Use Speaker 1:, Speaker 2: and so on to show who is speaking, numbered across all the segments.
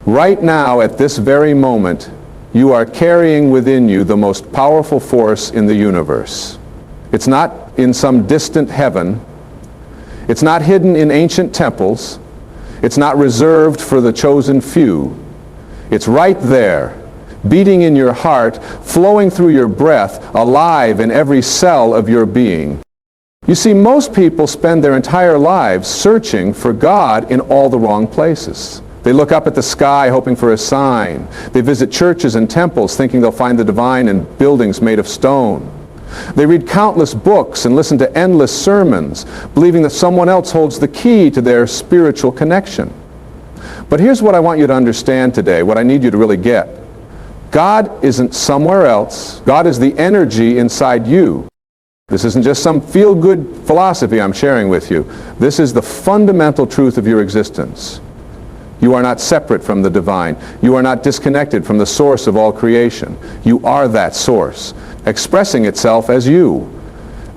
Speaker 1: Right now, at this very moment, you are carrying within you the most powerful force in the universe. It's not in some distant heaven. It's not hidden in ancient temples. It's not reserved for the chosen few. It's right there, beating in your heart, flowing through your breath, alive in every cell of your being. You see, most people spend their entire lives searching for God in all the wrong places. They look up at the sky hoping for a sign. They visit churches and temples thinking they'll find the divine in buildings made of stone. They read countless books and listen to endless sermons, believing that someone else holds the key to their spiritual connection. But here's what I want you to understand today, what I need you to really get. God isn't somewhere else. God is the energy inside you. This isn't just some feel-good philosophy I'm sharing with you. This is the fundamental truth of your existence. You are not separate from the divine. You are not disconnected from the source of all creation. You are that source, expressing itself as you.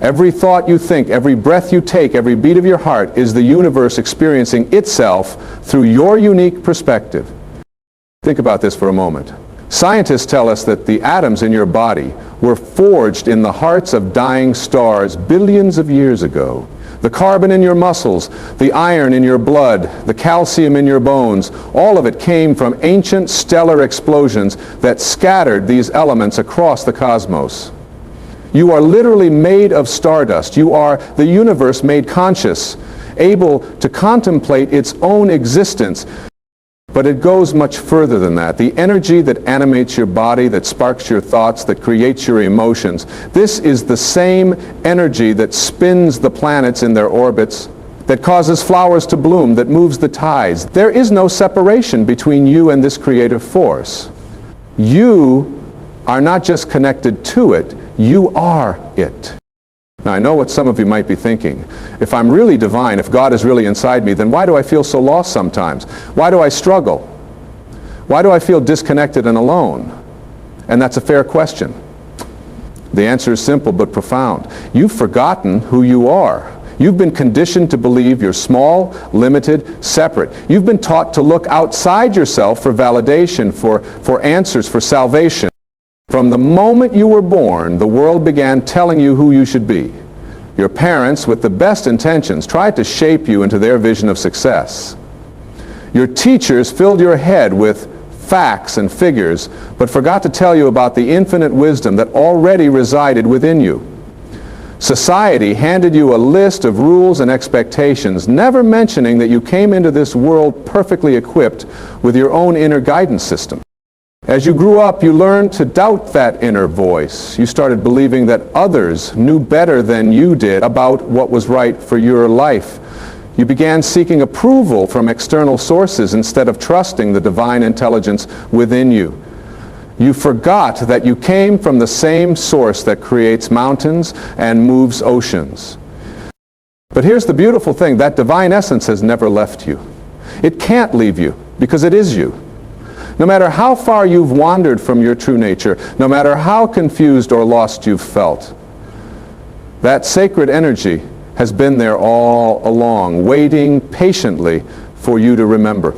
Speaker 1: Every thought you think, every breath you take, every beat of your heart is the universe experiencing itself through your unique perspective. Think about this for a moment. Scientists tell us that the atoms in your body were forged in the hearts of dying stars billions of years ago. The carbon in your muscles, the iron in your blood, the calcium in your bones, all of it came from ancient stellar explosions that scattered these elements across the cosmos. You are literally made of stardust. You are the universe made conscious, able to contemplate its own existence. But it goes much further than that. The energy that animates your body, that sparks your thoughts, that creates your emotions, this is the same energy that spins the planets in their orbits, that causes flowers to bloom, that moves the tides. There is no separation between you and this creative force. You are not just connected to it, you are it. Now, I know what some of you might be thinking. If I'm really divine, if God is really inside me, then why do I feel so lost sometimes? Why do I struggle? Why do I feel disconnected and alone? And that's a fair question. The answer is simple but profound. You've forgotten who you are. You've been conditioned to believe you're small, limited, separate. You've been taught to look outside yourself for validation, for answers, for salvation. From the moment you were born, the world began telling you who you should be. Your parents, with the best intentions, tried to shape you into their vision of success. Your teachers filled your head with facts and figures, but forgot to tell you about the infinite wisdom that already resided within you. Society handed you a list of rules and expectations, never mentioning that you came into this world perfectly equipped with your own inner guidance system. As you grew up, you learned to doubt that inner voice. You started believing that others knew better than you did about what was right for your life. You began seeking approval from external sources instead of trusting the divine intelligence within you. You forgot that you came from the same source that creates mountains and moves oceans. But here's the beautiful thing, that divine essence has never left you. It can't leave you because it is you. No matter how far you've wandered from your true nature, no matter how confused or lost you've felt, that sacred energy has been there all along, waiting patiently for you to remember.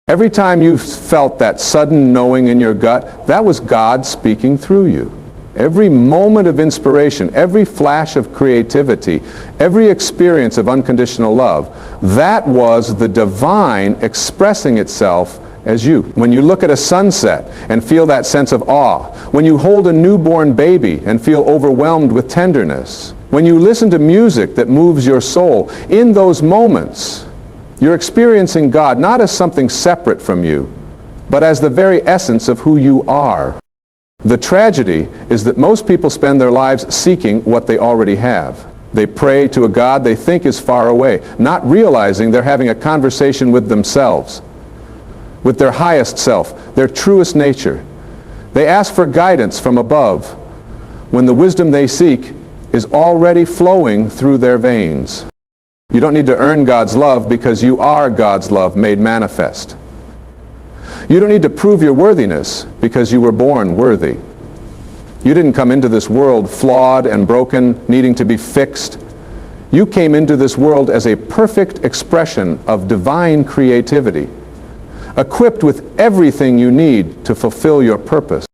Speaker 1: Every time you've felt that sudden knowing in your gut, that was God speaking through you. Every moment of inspiration, every flash of creativity, every experience of unconditional love, that was the divine expressing itself as you. When you look at a sunset and feel that sense of awe, when you hold a newborn baby and feel overwhelmed with tenderness, when you listen to music that moves your soul, in those moments, you're experiencing God not as something separate from you, but as the very essence of who you are. The tragedy is that most people spend their lives seeking what they already have. They pray to a God they think is far away, not realizing they're having a conversation with themselves, with their highest self, their truest nature. They ask for guidance from above when the wisdom they seek is already flowing through their veins. You don't need to earn God's love because you are God's love made manifest. You don't need to prove your worthiness because you were born worthy. You didn't come into this world flawed and broken, needing to be fixed. You came into this world as a perfect expression of divine creativity. equipped with everything you need to fulfill your purpose.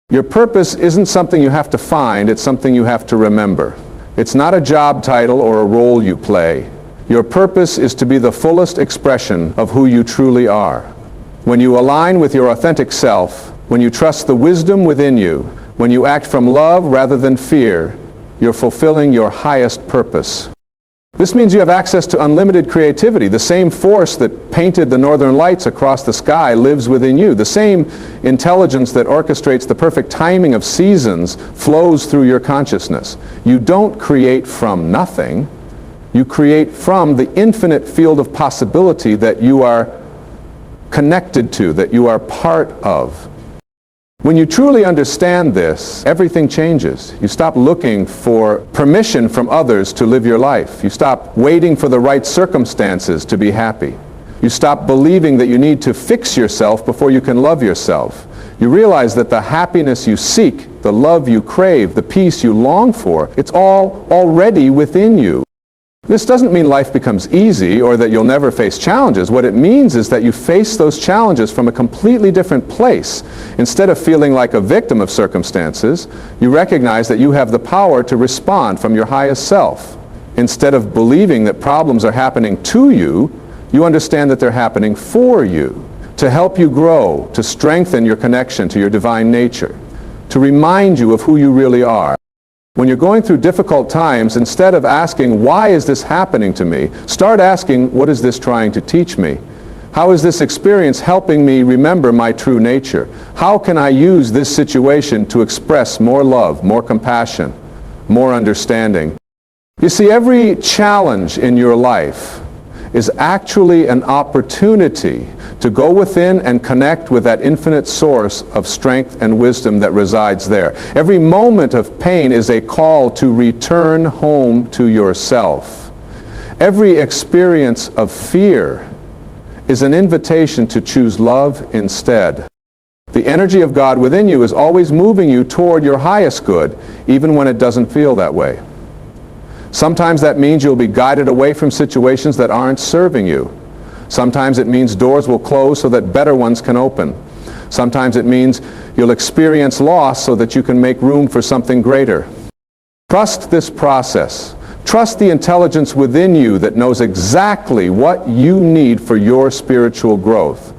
Speaker 1: Your purpose isn't something you have to find, it's something you have to remember. It's not a job title or a role you play. Your purpose is to be the fullest expression of who you truly are. When you align with your authentic self, when you trust the wisdom within you, when you act from love rather than fear, you're fulfilling your highest purpose. This means you have access to unlimited creativity. The same force that painted the northern lights across the sky lives within you. The same intelligence that orchestrates the perfect timing of seasons flows through your consciousness. You don't create from nothing. You create from the infinite field of possibility that you are connected to, that you are part of. When you truly understand this, everything changes. You stop looking for permission from others to live your life. You stop waiting for the right circumstances to be happy. You stop believing that you need to fix yourself before you can love yourself. You realize that the happiness you seek, the love you crave, the peace you long for, it's all already within you. This doesn't mean life becomes easy or that you'll never face challenges. What it means is that you face those challenges from a completely different place. Instead of feeling like a victim of circumstances, you recognize that you have the power to respond from your highest self. Instead of believing that problems are happening to you, you understand that they're happening for you, to help you grow, to strengthen your connection to your divine nature, to remind you of who you really are. When you're going through difficult times, instead of asking, why is this happening to me? Start asking, what is this trying to teach me? How is this experience helping me remember my true nature? How can I use this situation to express more love, more compassion, more understanding? You see, every challenge in your life is actually an opportunity to go within and connect with that infinite source of strength and wisdom that resides there. Every moment of pain is a call to return home to yourself. Every experience of fear is an invitation to choose love instead. The energy of God within you is always moving you toward your highest good, even when it doesn't feel that way. Sometimes that means you'll be guided away from situations that aren't serving you. Sometimes it means doors will close so that better ones can open. Sometimes it means you'll experience loss so that you can make room for something greater. Trust this process. Trust the intelligence within you that knows exactly what you need for your spiritual growth.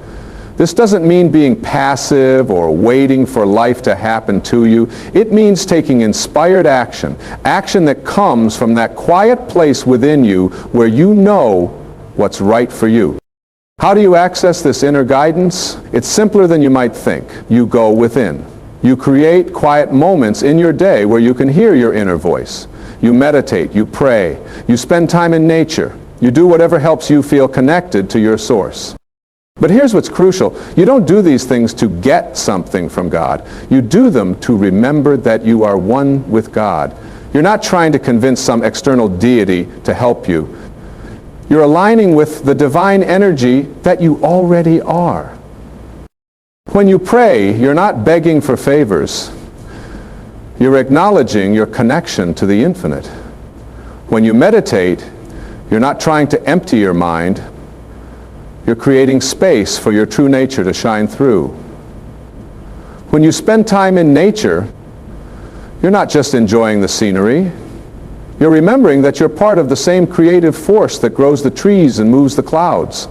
Speaker 1: This doesn't mean being passive or waiting for life to happen to you. It means taking inspired action, action that comes from that quiet place within you where you know what's right for you. How do you access this inner guidance? It's simpler than you might think. You go within. You create quiet moments in your day where you can hear your inner voice. You meditate, you pray, you spend time in nature. You do whatever helps you feel connected to your source. But here's what's crucial. You don't do these things to get something from God. You do them to remember that you are one with God. You're not trying to convince some external deity to help you. You're aligning with the divine energy that you already are. When you pray, you're not begging for favors. You're acknowledging your connection to the infinite. When you meditate, you're not trying to empty your mind. You're creating space for your true nature to shine through. When you spend time in nature, you're not just enjoying the scenery. You're remembering that you're part of the same creative force that grows the trees and moves the clouds.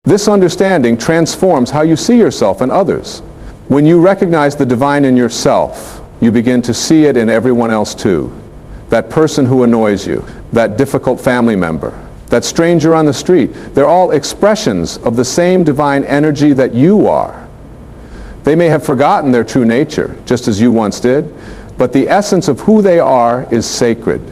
Speaker 1: This understanding transforms how you see yourself and others. When you recognize the divine in yourself, you begin to see it in everyone else too. That person who annoys you, that difficult family member, that stranger on the street, they're all expressions of the same divine energy that you are. They may have forgotten their true nature, just as you once did, but the essence of who they are is sacred.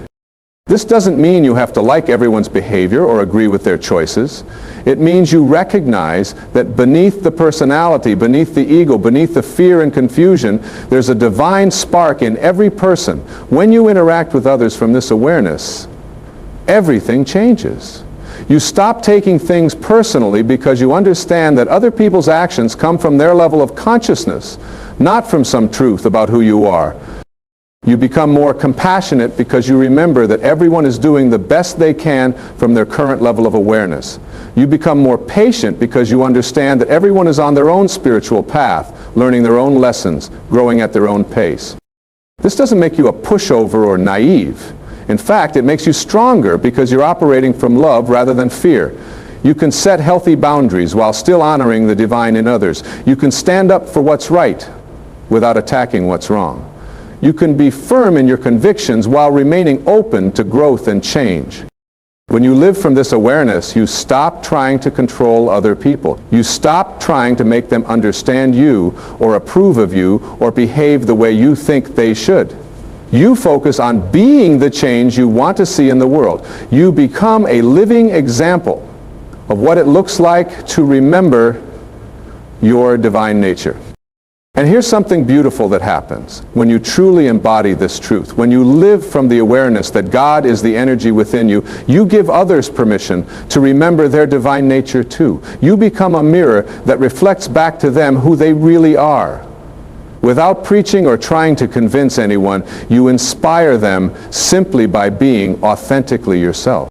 Speaker 1: This doesn't mean you have to like everyone's behavior or agree with their choices. It means you recognize that beneath the personality, beneath the ego, beneath the fear and confusion, there's a divine spark in every person. When you interact with others from this awareness, everything changes. You stop taking things personally because you understand that other people's actions come from their level of consciousness, not from some truth about who you are. You become more compassionate because you remember that everyone is doing the best they can from their current level of awareness. You become more patient because you understand that everyone is on their own spiritual path, learning their own lessons, growing at their own pace. This doesn't make you a pushover or naive. In fact, it makes you stronger because you're operating from love rather than fear. You can set healthy boundaries while still honoring the divine in others. You can stand up for what's right without attacking what's wrong. You can be firm in your convictions while remaining open to growth and change. When you live from this awareness, you stop trying to control other people. You stop trying to make them understand you or approve of you or behave the way you think they should. You focus on being the change you want to see in the world. You become a living example of what it looks like to remember your divine nature. And here's something beautiful that happens when you truly embody this truth. When you live from the awareness that God is the energy within you, you give others permission to remember their divine nature too. You become a mirror that reflects back to them who they really are. Without preaching or trying to convince anyone, you inspire them simply by being authentically yourself.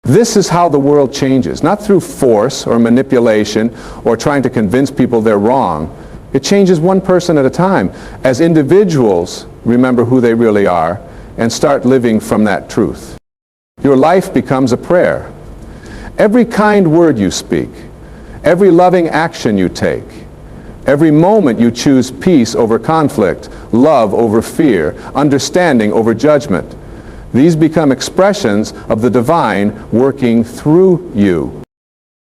Speaker 1: This is how the world changes, not through force or manipulation or trying to convince people they're wrong. It changes one person at a time as individuals remember who they really are and start living from that truth. Your life becomes a prayer. Every kind word you speak, every loving action you take, every moment you choose peace over conflict, love over fear, understanding over judgment, these become expressions of the divine working through you.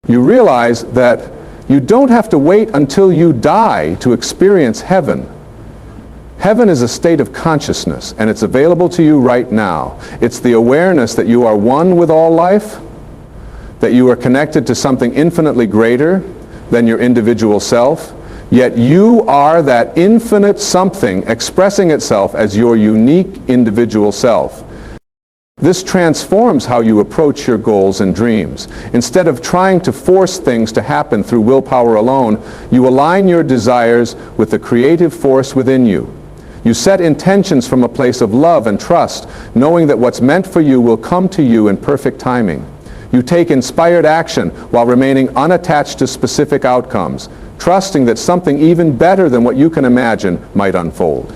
Speaker 1: You realize that you don't have to wait until you die to experience heaven. Heaven is a state of consciousness, and it's available to you right now. It's the awareness that you are one with all life, that you are connected to something infinitely greater than your individual self, yet you are that infinite something expressing itself as your unique individual self. This transforms how you approach your goals and dreams. Instead of trying to force things to happen through willpower alone, you align your desires with the creative force within you. You set intentions from a place of love and trust, knowing that what's meant for you will come to you in perfect timing. You take inspired action while remaining unattached to specific outcomes, trusting that something even better than what you can imagine might unfold.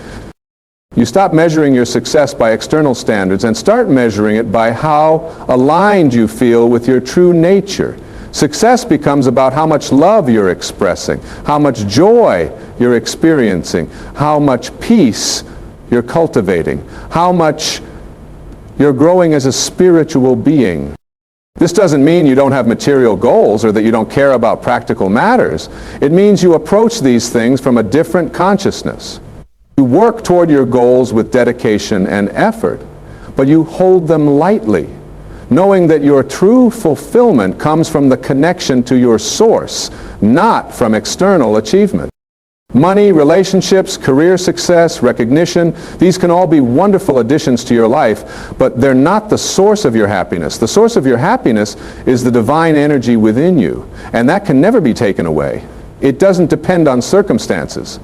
Speaker 1: You stop measuring your success by external standards and start measuring it by how aligned you feel with your true nature. Success becomes about how much love you're expressing, how much joy you're experiencing, how much peace you're cultivating, how much you're growing as a spiritual being. This doesn't mean you don't have material goals or that you don't care about practical matters. It means you approach these things from a different consciousness. You work toward your goals with dedication and effort, but you hold them lightly, knowing that your true fulfillment comes from the connection to your source, not from external achievement. Money, relationships, career success, recognition, these can all be wonderful additions to your life, but they're not the source of your happiness. The source of your happiness is the divine energy within you, and that can never be taken away. It doesn't depend on circumstances.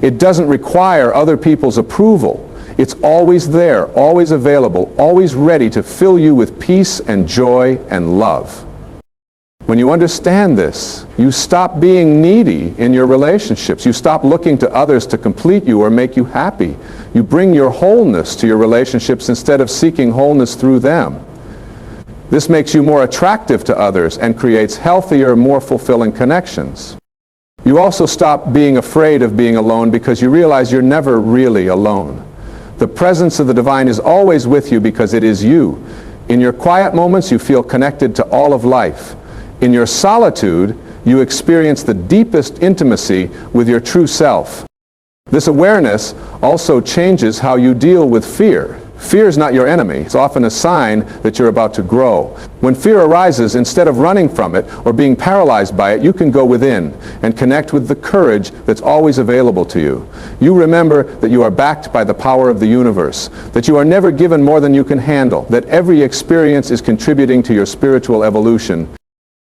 Speaker 1: It doesn't require other people's approval. It's always there, always available, always ready to fill you with peace and joy and love. When you understand this, you stop being needy in your relationships. You stop looking to others to complete you or make you happy. You bring your wholeness to your relationships instead of seeking wholeness through them. This makes you more attractive to others and creates healthier, more fulfilling connections. You also stop being afraid of being alone because you realize you're never really alone. The presence of the divine is always with you because it is you. In your quiet moments, you feel connected to all of life. In your solitude, you experience the deepest intimacy with your true self. This awareness also changes how you deal with fear. Fear is not your enemy. It's often a sign that you're about to grow. When fear arises, instead of running from it or being paralyzed by it, you can go within and connect with the courage that's always available to you. You remember that you are backed by the power of the universe, that you are never given more than you can handle, that every experience is contributing to your spiritual evolution.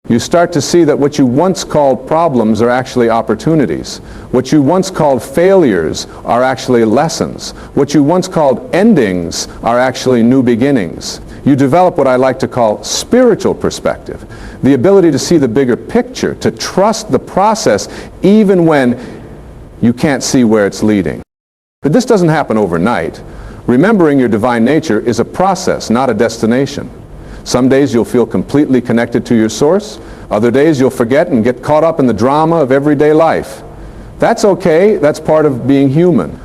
Speaker 1: You start to see that what you once called problems are actually opportunities. What you once called failures are actually lessons. What you once called endings are actually new beginnings. You develop what I like to call spiritual perspective, the ability to see the bigger picture, to trust the process even when you can't see where it's leading. But this doesn't happen overnight. Remembering your divine nature is a process, not a destination. Some days you'll feel completely connected to your source. Other days you'll forget and get caught up in the drama of everyday life. That's okay. That's part of being human.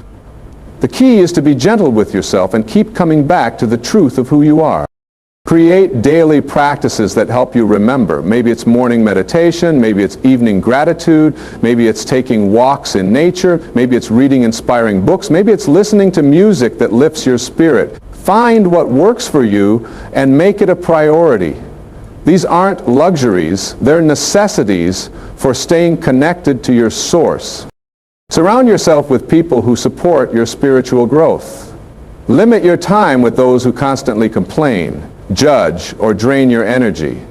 Speaker 1: The key is to be gentle with yourself and keep coming back to the truth of who you are. Create daily practices that help you remember. Maybe it's morning meditation, maybe it's evening gratitude, maybe it's taking walks in nature, maybe it's reading inspiring books, maybe it's listening to music that lifts your spirit. Find what works for you and make it a priority. These aren't luxuries, they're necessities for staying connected to your source. Surround yourself with people who support your spiritual growth. Limit your time with those who constantly complain, judge, or drain your energy.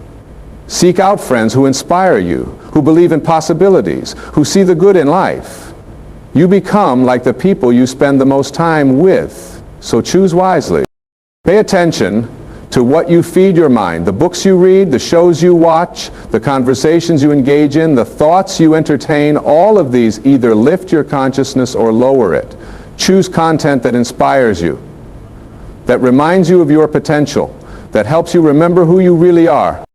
Speaker 1: Seek out friends who inspire you, who believe in possibilities, who see the good in life. You become like the people you spend the most time with, so choose wisely. Pay attention to what you feed your mind, the books you read, the shows you watch, the conversations you engage in, the thoughts you entertain. All of these either lift your consciousness or lower it. Choose content that inspires you, that reminds you of your potential, that helps you remember who you really are.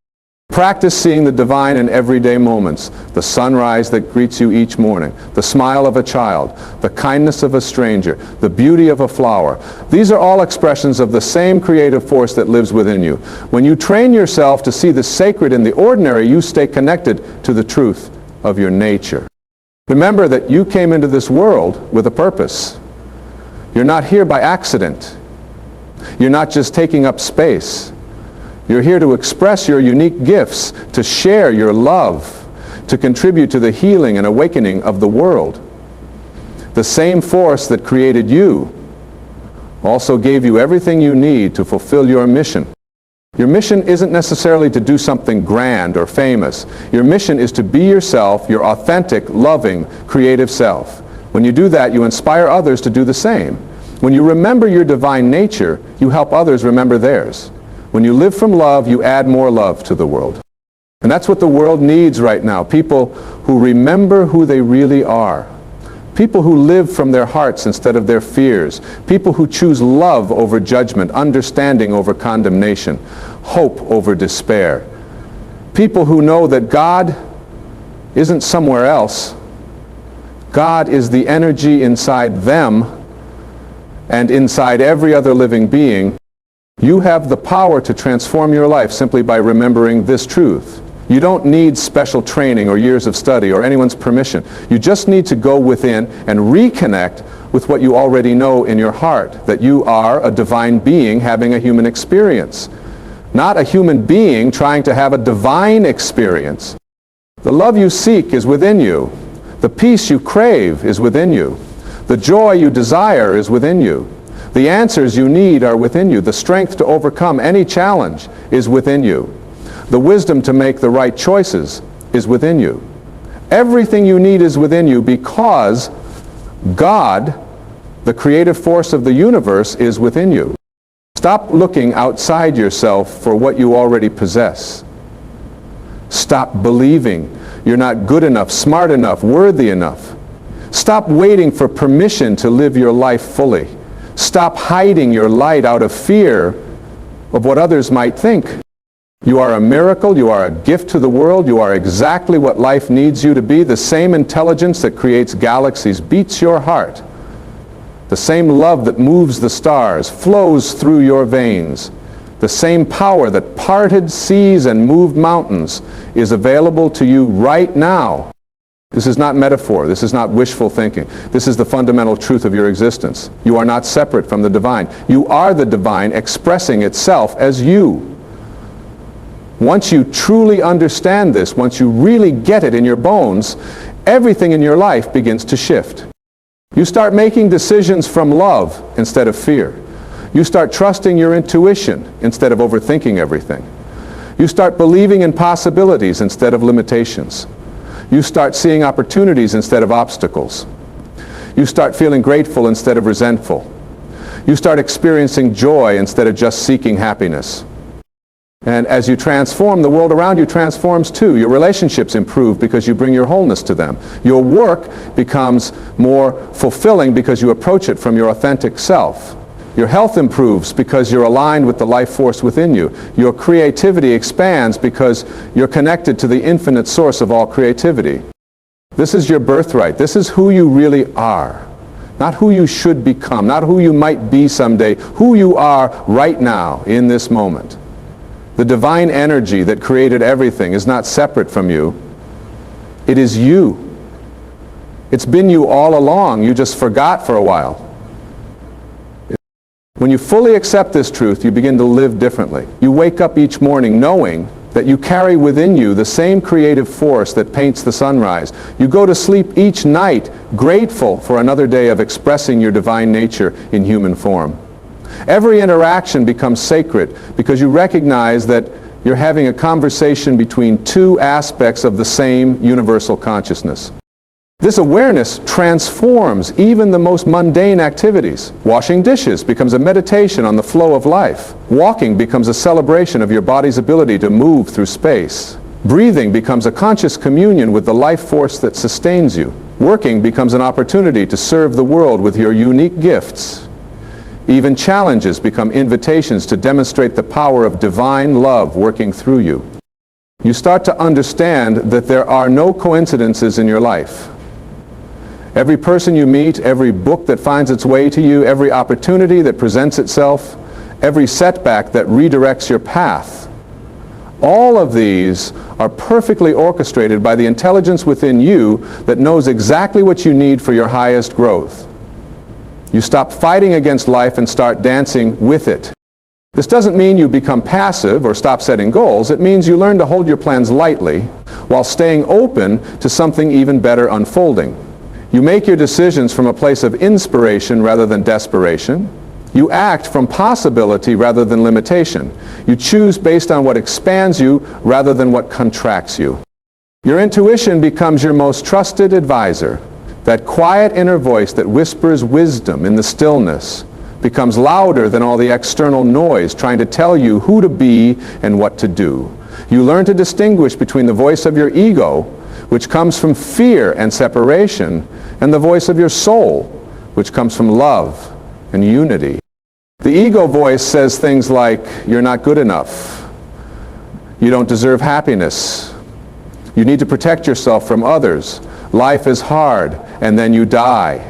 Speaker 1: Practice seeing the divine in everyday moments, the sunrise that greets you each morning, the smile of a child, the kindness of a stranger, the beauty of a flower. These are all expressions of the same creative force that lives within you. When you train yourself to see the sacred in the ordinary, you stay connected to the truth of your nature. Remember that you came into this world with a purpose. You're not here by accident. You're not just taking up space. You're here to express your unique gifts, to share your love, to contribute to the healing and awakening of the world. The same force that created you also gave you everything you need to fulfill your mission. Your mission isn't necessarily to do something grand or famous. Your mission is to be yourself, your authentic, loving, creative self. When you do that, you inspire others to do the same. When you remember your divine nature, you help others remember theirs. When you live from love, you add more love to the world. And that's what the world needs right now. People who remember who they really are. People who live from their hearts instead of their fears. People who choose love over judgment, understanding over condemnation, hope over despair. People who know that God isn't somewhere else. God is the energy inside them and inside every other living being. You have the power to transform your life simply by remembering this truth. You don't need special training or years of study or anyone's permission. You just need to go within and reconnect with what you already know in your heart, that you are a divine being having a human experience, not a human being trying to have a divine experience. The love you seek is within you. The peace you crave is within you. The joy you desire is within you. The answers you need are within you. The strength to overcome any challenge is within you. The wisdom to make the right choices is within you. Everything you need is within you because God, the creative force of the universe, is within you. Stop looking outside yourself for what you already possess. Stop believing you're not good enough, smart enough, worthy enough. Stop waiting for permission to live your life fully. Stop hiding your light out of fear of what others might think. You are a miracle. You are a gift to the world. You are exactly what life needs you to be. The same intelligence that creates galaxies beats your heart. The same love that moves the stars flows through your veins. The same power that parted seas and moved mountains is available to you right now. This is not metaphor. This is not wishful thinking. This is the fundamental truth of your existence. You are not separate from the divine. You are the divine expressing itself as you. Once you truly understand this, once you really get it in your bones, everything in your life begins to shift. You start making decisions from love instead of fear. You start trusting your intuition instead of overthinking everything. You start believing in possibilities instead of limitations. You start seeing opportunities instead of obstacles. You start feeling grateful instead of resentful. You start experiencing joy instead of just seeking happiness. And as you transform, the world around you transforms too. Your relationships improve because you bring your wholeness to them. Your work becomes more fulfilling because you approach it from your authentic self. Your health improves because you're aligned with the life force within you. Your creativity expands because you're connected to the infinite source of all creativity. This is your birthright. This is who you really are. Not who you should become, not who you might be someday, who you are right now in this moment. The divine energy that created everything is not separate from you. It is you. It's been you all along. You just forgot for a while. When you fully accept this truth, you begin to live differently. You wake up each morning knowing that you carry within you the same creative force that paints the sunrise. You go to sleep each night grateful for another day of expressing your divine nature in human form. Every interaction becomes sacred because you recognize that you're having a conversation between two aspects of the same universal consciousness. This awareness transforms even the most mundane activities. Washing dishes becomes a meditation on the flow of life. Walking becomes a celebration of your body's ability to move through space. Breathing becomes a conscious communion with the life force that sustains you. Working becomes an opportunity to serve the world with your unique gifts. Even challenges become invitations to demonstrate the power of divine love working through you. You start to understand that there are no coincidences in your life. Every person you meet, every book that finds its way to you, every opportunity that presents itself, every setback that redirects your path, all of these are perfectly orchestrated by the intelligence within you that knows exactly what you need for your highest growth. You stop fighting against life and start dancing with it. This doesn't mean you become passive or stop setting goals. It means you learn to hold your plans lightly while staying open to something even better unfolding. You make your decisions from a place of inspiration rather than desperation. You act from possibility rather than limitation. You choose based on what expands you rather than what contracts you. Your intuition becomes your most trusted advisor. That quiet inner voice that whispers wisdom in the stillness becomes louder than all the external noise trying to tell you who to be and what to do. You learn to distinguish between the voice of your ego, which comes from fear and separation, and the voice of your soul, which comes from love and unity. The ego voice says things like, you're not good enough. You don't deserve happiness. You need to protect yourself from others. Life is hard, and then you die.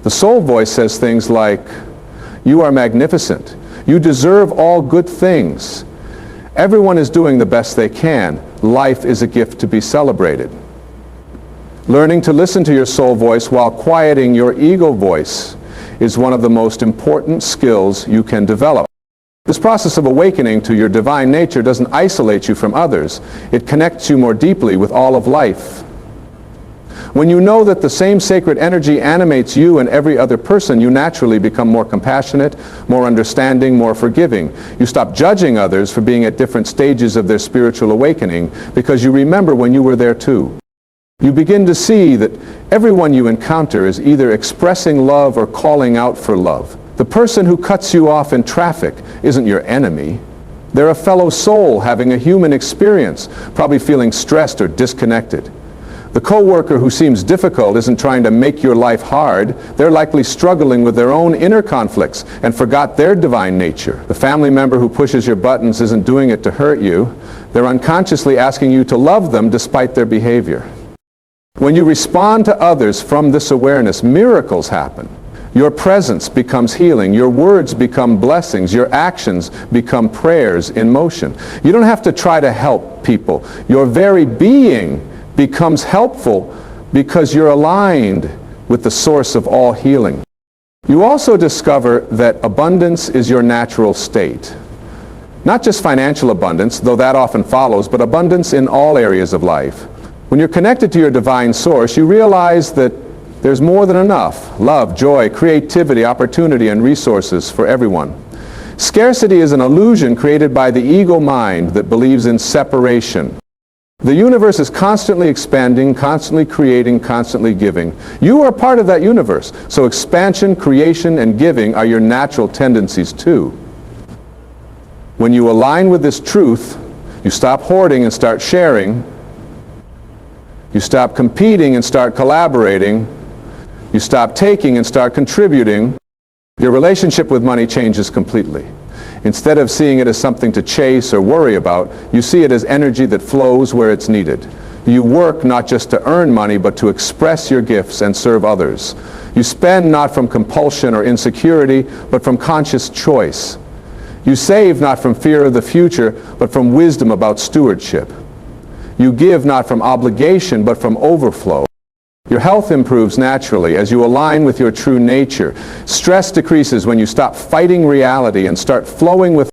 Speaker 1: The soul voice says things like, you are magnificent. You deserve all good things. Everyone is doing the best they can. Life is a gift to be celebrated. Learning to listen to your soul voice while quieting your ego voice is one of the most important skills you can develop. This process of awakening to your divine nature doesn't isolate you from others. It connects you more deeply with all of life. When you know that the same sacred energy animates you and every other person, you naturally become more compassionate, more understanding, more forgiving. You stop judging others for being at different stages of their spiritual awakening because you remember when you were there too. You begin to see that everyone you encounter is either expressing love or calling out for love. The person who cuts you off in traffic isn't your enemy. They're a fellow soul having a human experience, probably feeling stressed or disconnected. The coworker who seems difficult isn't trying to make your life hard. They're likely struggling with their own inner conflicts and forgot their divine nature. The family member who pushes your buttons isn't doing it to hurt you. They're unconsciously asking you to love them despite their behavior. When you respond to others from this awareness, miracles happen. Your presence becomes healing. Your words become blessings. Your actions become prayers in motion. You don't have to try to help people. Your very being becomes helpful because you're aligned with the source of all healing. You also discover that abundance is your natural state. Not just financial abundance, though that often follows, but abundance in all areas of life. When you're connected to your divine source, you realize that there's more than enough love, joy, creativity, opportunity, and resources for everyone. Scarcity is an illusion created by the ego mind that believes in separation. The universe is constantly expanding, constantly creating, constantly giving. You are part of that universe. So expansion, creation, and giving are your natural tendencies too. When you align with this truth, you stop hoarding and start sharing. You stop competing and start collaborating. You stop taking and start contributing. Your relationship with money changes completely. Instead of seeing it as something to chase or worry about, you see it as energy that flows where it's needed. You work not just to earn money, but to express your gifts and serve others. You spend not from compulsion or insecurity, but from conscious choice. You save not from fear of the future, but from wisdom about stewardship. You give not from obligation, but from overflow. Your health improves naturally as you align with your true nature. Stress decreases when you stop fighting reality and start flowing with